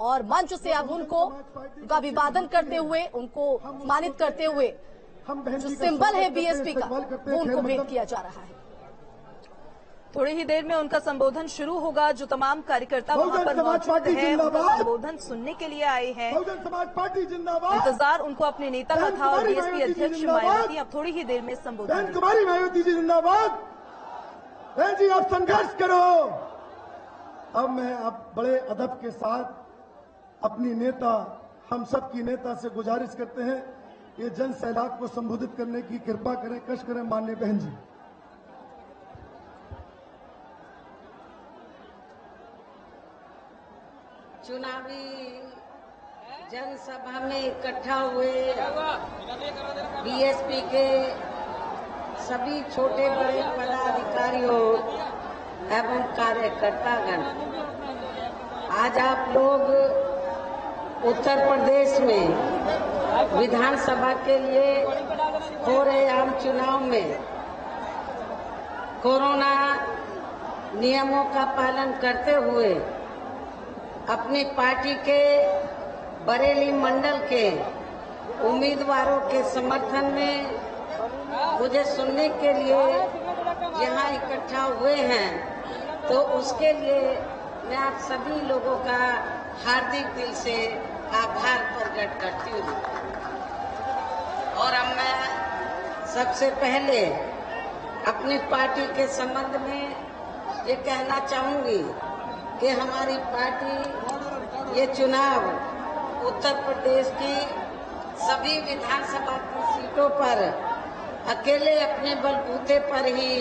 और मंच से अब उनका अभिवादन करते हुए, उनको सम्मानित करते हुए जो सिंबल है बीएसपी का, वो उनको भेंट किया जा रहा है। थोड़ी ही देर में उनका संबोधन शुरू होगा। जो तमाम कार्यकर्ता वहां पर मौजूद हैं, उनका संबोधन सुनने के लिए आए हैं। इंतजार उनको अपने नेता का था और बीएसपी अध्यक्ष मायावती अब थोड़ी ही देर में संबोधन। कुमारी मायावती जी जिंदाबाद। बहन जी आप संघर्ष करो। अब मैं अब बड़े अदब के साथ अपनी नेता, हम सब की नेता से गुजारिश करते हैं, ये जन सैलाब को संबोधित करने की कृपा करें, कष्ट करें माननीय बहन जी। चुनावी जनसभा में इकट्ठा हुए बीएसपी के सभी छोटे बड़े पदाधिकारियों एवं कार्यकर्तागण, आज आप लोग उत्तर प्रदेश में विधानसभा के लिए हो रहे आम चुनाव में कोरोना नियमों का पालन करते हुए अपनी पार्टी के बरेली मंडल के उम्मीदवारों के समर्थन में मुझे सुनने के लिए यहाँ इकट्ठा हुए हैं, तो उसके लिए मैं आप सभी लोगों का हार्दिक दिल से आभार प्रकट करती हूँ। और अब मैं सबसे पहले अपनी पार्टी के संबंध में ये कहना चाहूंगी कि हमारी पार्टी ये चुनाव उत्तर प्रदेश की सभी विधानसभा की सीटों पर अकेले अपने बलबूते पर ही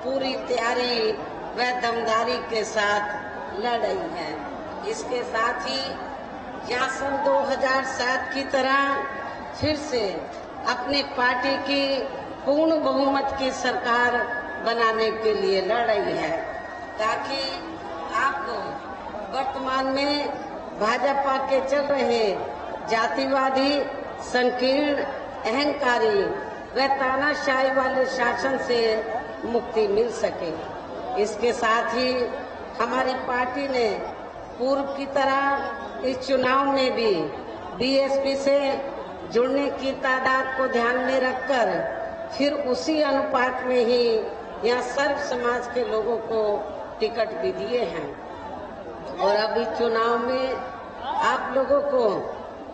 पूरी तैयारी व दमदारी के साथ लड़ रही है। इसके साथ ही यहाँ सन 2007 की तरह फिर से अपनी पार्टी की पूर्ण बहुमत की सरकार बनाने के लिए लड़ रही है, ताकि आपको वर्तमान में भाजपा के चल रहे जातिवादी, संकीर्ण, अहंकारी व तानाशाही वाले शासन से मुक्ति मिल सके। इसके साथ ही हमारी पार्टी ने पूर्व की तरह इस चुनाव में भी बीएसपी से जुड़ने की तादाद को ध्यान में रखकर फिर उसी अनुपात में ही यहाँ सर्व समाज के लोगों को टिकट भी दिए हैं। और अभी चुनाव में आप लोगों को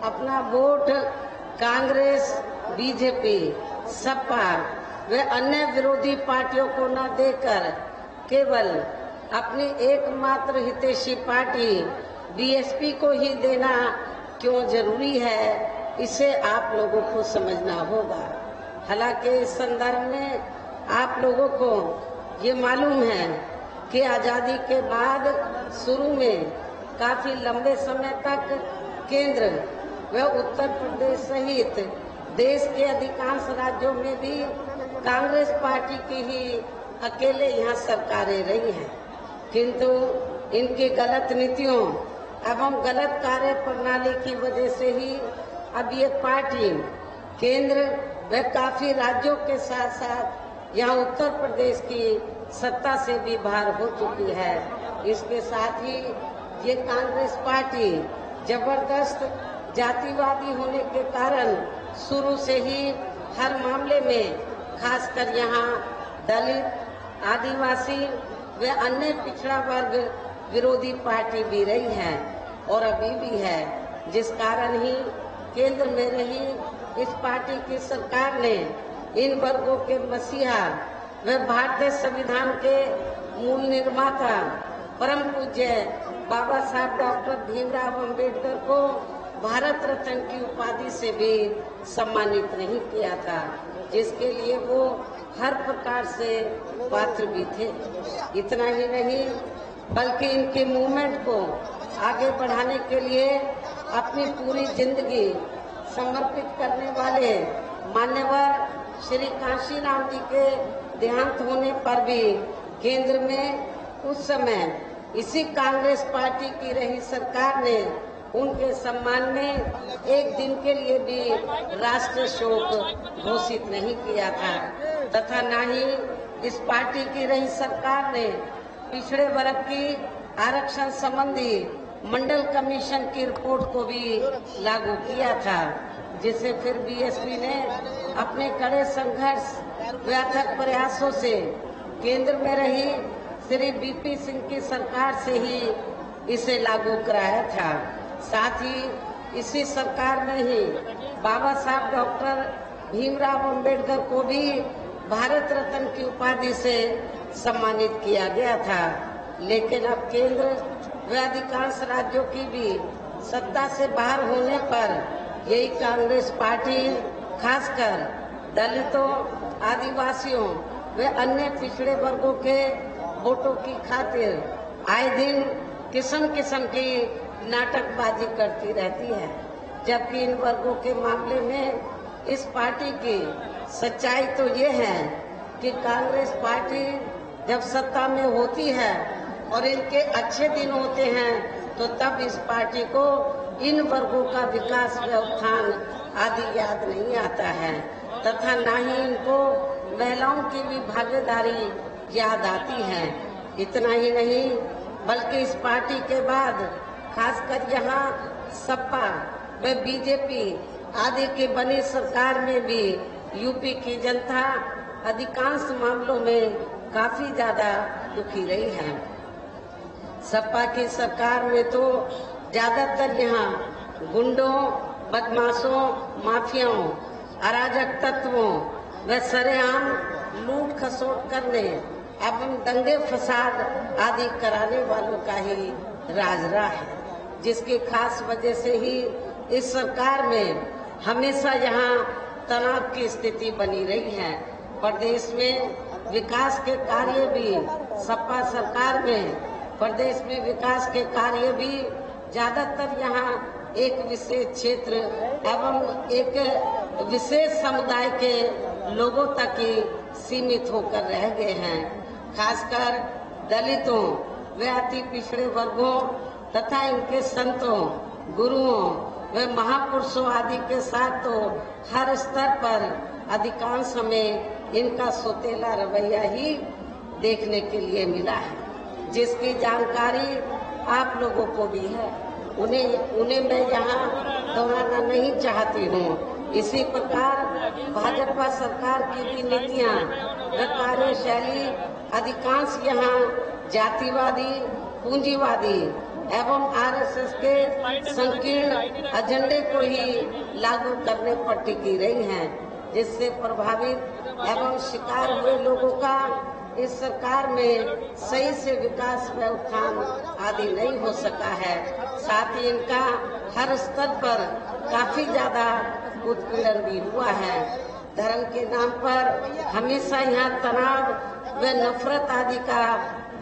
अपना वोट कांग्रेस, बीजेपी, सपा व अन्य विरोधी पार्टियों को न देकर केवल अपनी एकमात्र हितैषी पार्टी बीएसपी को ही देना क्यों जरूरी है, इसे आप लोगों को समझना होगा। हालांकि इस संदर्भ में आप लोगों को ये मालूम है कि आजादी के बाद शुरू में काफी लंबे समय तक केंद्र व उत्तर प्रदेश सहित देश के अधिकांश राज्यों में भी कांग्रेस पार्टी की ही अकेले यहाँ सरकारें रही हैं, किंतु इनकी गलत नीतियों एवं गलत कार्य प्रणाली की वजह से ही अब ये पार्टी केंद्र व काफी राज्यों के साथ साथ यहाँ उत्तर प्रदेश की सत्ता से भी बाहर हो चुकी है। इसके साथ ही ये कांग्रेस पार्टी जबरदस्त जातिवादी होने के कारण शुरू से ही हर मामले में खासकर यहाँ दलित, आदिवासी व अन्य पिछड़ा वर्ग विरोधी पार्टी भी रही है और अभी भी है, जिस कारण ही केंद्र में रही इस पार्टी की सरकार ने इन वर्गों के मसीहा व भारतीय संविधान के मूल निर्माता परम पूज्य बाबा साहब डॉक्टर भीमराव अंबेडकर को भारत रत्न की उपाधि से भी सम्मानित नहीं किया था, जिसके लिए वो हर प्रकार से पात्र भी थे। इतना ही नहीं बल्कि इनके मूवमेंट को आगे बढ़ाने के लिए अपनी पूरी जिंदगी समर्पित करने वाले मान्यवर श्री कांशीराम जी के देहांत होने पर भी केंद्र में उस समय इसी कांग्रेस पार्टी की रही सरकार ने उनके सम्मान में एक दिन के लिए भी राष्ट्रीय शोक घोषित नहीं किया था, तथा न ही इस पार्टी की रही सरकार ने पिछड़े वर्ग की आरक्षण संबंधी मंडल कमीशन की रिपोर्ट को भी लागू किया था, जिसे फिर बीएसपी ने अपने कड़े संघर्ष व अथक प्रयासों से केंद्र में रही श्री बीपी सिंह की सरकार से ही इसे लागू कराया था। साथ ही इसी सरकार में ही बाबा साहब डॉक्टर भीमराव अंबेडकर को भी भारत रत्न की उपाधि से सम्मानित किया गया था। लेकिन अब केंद्र व अधिकांश राज्यों की भी सत्ता से बाहर होने पर यही कांग्रेस पार्टी खासकर दलितों, आदिवासियों व अन्य पिछड़े वर्गों के वोटों की खातिर आए दिन किस्म किस्म की नाटकबाजी करती रहती है, जबकि इन वर्गों के मामले में इस पार्टी की सच्चाई तो ये है कि कांग्रेस पार्टी जब सत्ता में होती है और इनके अच्छे दिन होते हैं तो तब इस पार्टी को इन वर्गों का विकास व उत्थान आदि याद नहीं आता है, तथा न ही इनको महिलाओं की भी भागीदारी याद आती है। इतना ही नहीं बल्कि इस पार्टी के बाद खासकर यहाँ सपा व बीजेपी आदि की बनी सरकार में भी यूपी की जनता अधिकांश मामलों में काफी ज्यादा दुखी रही है। सपा की सरकार में तो ज्यादातर यहाँ गुंडों, बदमाशों, माफियाओं, अराजक तत्वों व सरेआम लूट खसोट करने एवं दंगे फसाद आदि कराने वालों का ही राज रहा है, जिसकी खास वजह से ही इस सरकार में हमेशा यहाँ तनाव की स्थिति बनी रही है। प्रदेश में विकास के कार्य भी सपा सरकार में प्रदेश में विकास के कार्य भी ज्यादातर यहाँ एक विशेष क्षेत्र एवं एक विशेष समुदाय के लोगों तक ही सीमित होकर रह गए हैं। खासकर दलितों व अति पिछड़े वर्गों तथा इनके संतों, गुरुओं व महापुरुषों आदि के साथ तो हर स्तर पर अधिकांश समय इनका सोतेला रवैया ही देखने के लिए मिला है, जिसकी जानकारी आप लोगों को भी है। उन्हें मैं यहाँ दोहराना नहीं चाहती हूँ। इसी प्रकार भाजपा सरकार की भी नीतियाँ व कार्यशैली अधिकांश यहाँ जातिवादी, पूंजीवादी एवं आरएसएस के संकीर्ण एजेंडे को ही लागू करने पर टिकी रही हैं, जिससे प्रभावित एवं शिकार हुए लोगों का इस सरकार में सही से विकास व उत्थान आदि नहीं हो सका है। साथ ही इनका हर स्तर पर काफी ज्यादा उत्पीड़न भी हुआ है। धर्म के नाम पर हमेशा यहाँ तनाव व नफरत आदि का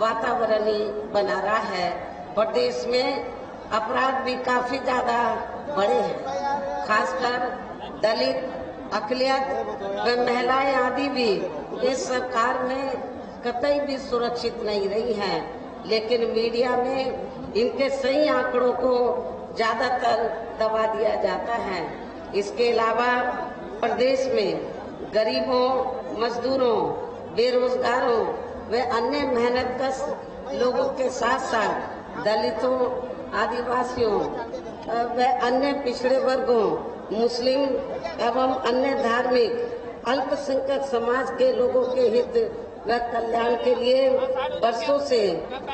वातावरण ही बना रहा है। प्रदेश में अपराध भी काफी ज्यादा बढ़े हैं, खासकर दलित, अकलियत व महिलाएं आदि भी इस सरकार में कतई भी सुरक्षित नहीं रही हैं। लेकिन मीडिया में इनके सही आंकड़ों को ज्यादातर दबा दिया जाता है। इसके अलावा प्रदेश में गरीबों, मजदूरों, बेरोजगारों व अन्य मेहनतकश लोगों के साथ साथ दलितों, आदिवासियों व अन्य पिछड़े वर्गों, मुस्लिम एवं अन्य धार्मिक अल्पसंख्यक समाज के लोगों के हित व कल्याण के लिए वर्षों से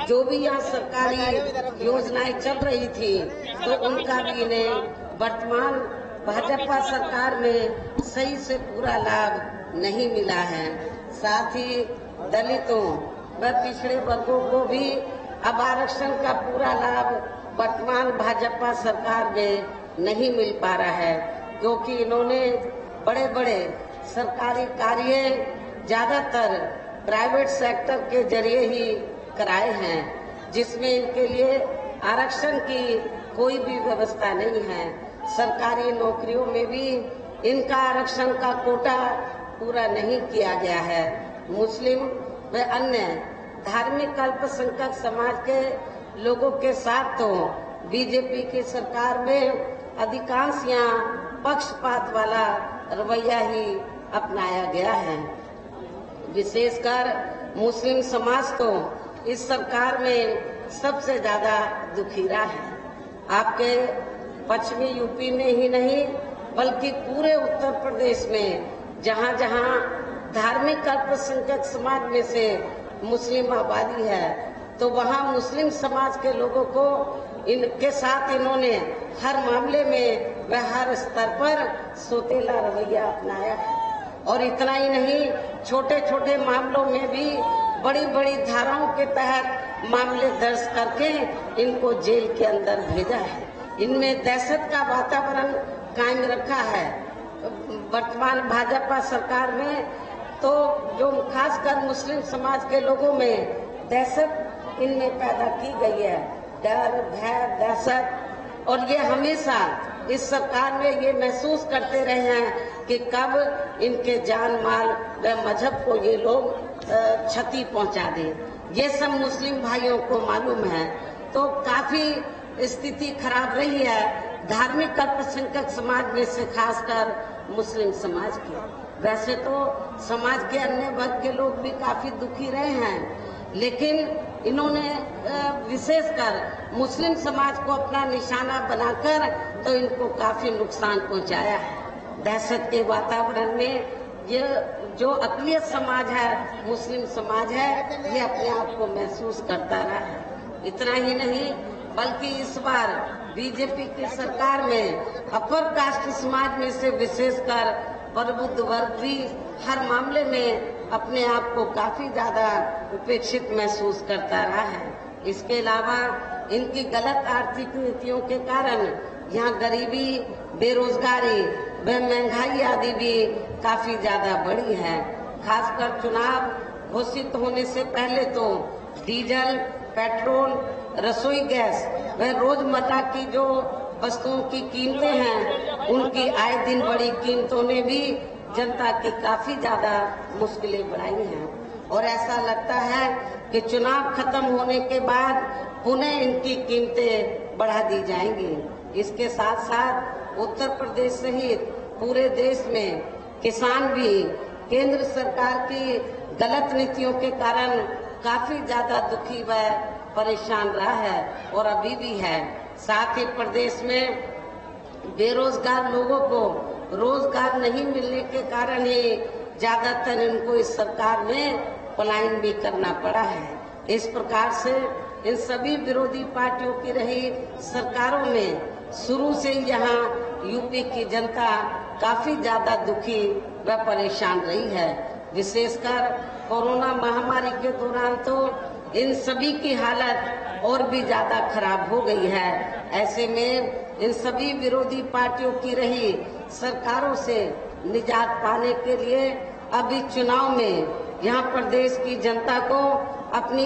जो भी यहाँ सरकारी योजनाएं चल रही थी तो उनका भी इन्हें वर्तमान भाजपा सरकार में सही से पूरा लाभ नहीं मिला है। साथ ही दलितों व पिछड़े वर्गों को भी अब आरक्षण का पूरा लाभ वर्तमान भाजपा सरकार में नहीं मिल पा रहा है, क्योंकि इन्होंने बड़े बड़े सरकारी कार्य ज्यादातर प्राइवेट सेक्टर के जरिए ही कराए हैं, जिसमें इनके लिए आरक्षण की कोई भी व्यवस्था नहीं है। सरकारी नौकरियों में भी इनका आरक्षण का कोटा पूरा नहीं किया गया है। मुस्लिम व अन्य धार्मिक अल्पसंख्यक समाज के लोगों के साथ तो बीजेपी की सरकार में अधिकांश यहाँ पक्षपात वाला रवैया ही अपनाया गया है। विशेषकर मुस्लिम समाज तो इस सरकार में सबसे ज्यादा दुखी रहा है। आपके पश्चिमी यूपी में ही नहीं बल्कि पूरे उत्तर प्रदेश में जहां जहां धार्मिक अल्पसंख्यक समाज में से मुस्लिम आबादी है, तो वहां मुस्लिम समाज के लोगों को इनके साथ इन्होंने हर मामले में व हर स्तर पर सौतेला रवैया अपनाया है। और इतना ही नहीं, छोटे छोटे मामलों में भी बड़ी बड़ी धाराओं के तहत मामले दर्ज करके इनको जेल के अंदर भेजा है। इनमें दहशत का वातावरण कायम रखा है। वर्तमान भाजपा सरकार में तो जो खासकर मुस्लिम समाज के लोगों में दहशत इनमें पैदा की गई है, डर, भय, दहशत। और ये हमेशा इस सरकार में ये महसूस करते रहे हैं कि कब इनके जान माल व मजहब को ये लोग क्षति पहुंचा दें। ये सब मुस्लिम भाइयों को मालूम है। तो काफी स्थिति खराब रही है धार्मिक अल्पसंख्यक समाज में से, खासकर मुस्लिम समाज की। वैसे तो समाज के अन्य वर्ग के लोग भी काफी दुखी रहे हैं, लेकिन इन्होंने विशेषकर मुस्लिम समाज को अपना निशाना बनाकर तो इनको काफी नुकसान पहुंचाया है। दहशत के वातावरण में ये जो अक़लियत समाज है, मुस्लिम समाज है, ये अपने आप को महसूस करता रहा है। इतना ही नहीं बल्कि इस बार बीजेपी की सरकार में अपर कास्ट समाज में से विशेषकर प्रबुद्ध वर्ग भी हर मामले में अपने आप को काफी ज्यादा उपेक्षित महसूस करता रहा है। इसके अलावा इनकी गलत आर्थिक नीतियों के कारण यहाँ गरीबी, बेरोजगारी व महंगाई आदि भी काफी ज्यादा बढ़ी है। खासकर चुनाव घोषित होने से पहले तो डीजल, पेट्रोल, रसोई गैस व रोजमर्रा की जो वस्तुओं की कीमतें हैं, उनकी आए दिन बढ़ी कीमतों ने भी जनता की काफी ज्यादा मुश्किलें बढ़ाई हैं। और ऐसा लगता है कि चुनाव खत्म होने के बाद पुनः इनकी कीमतें बढ़ा दी जाएंगी। इसके साथ साथ उत्तर प्रदेश सहित पूरे देश में किसान भी केंद्र सरकार की गलत नीतियों के कारण काफी ज्यादा दुखी व परेशान रहा है और अभी भी है। साथ ही प्रदेश में बेरोजगार लोगों को रोजगार नहीं मिलने के कारण ही ज्यादातर इनको इस सरकार में पलायन भी करना पड़ा है। इस प्रकार से इन सभी विरोधी पार्टियों की रही सरकारों में शुरू से यहाँ यूपी की जनता काफी ज्यादा दुखी व परेशान रही है। विशेषकर कोरोना महामारी के दौरान तो इन सभी की हालत और भी ज्यादा खराब हो गई है। ऐसे में इन सभी विरोधी पार्टियों की रही सरकारों से निजात पाने के लिए अभी चुनाव में यहाँ प्रदेश की जनता को अपनी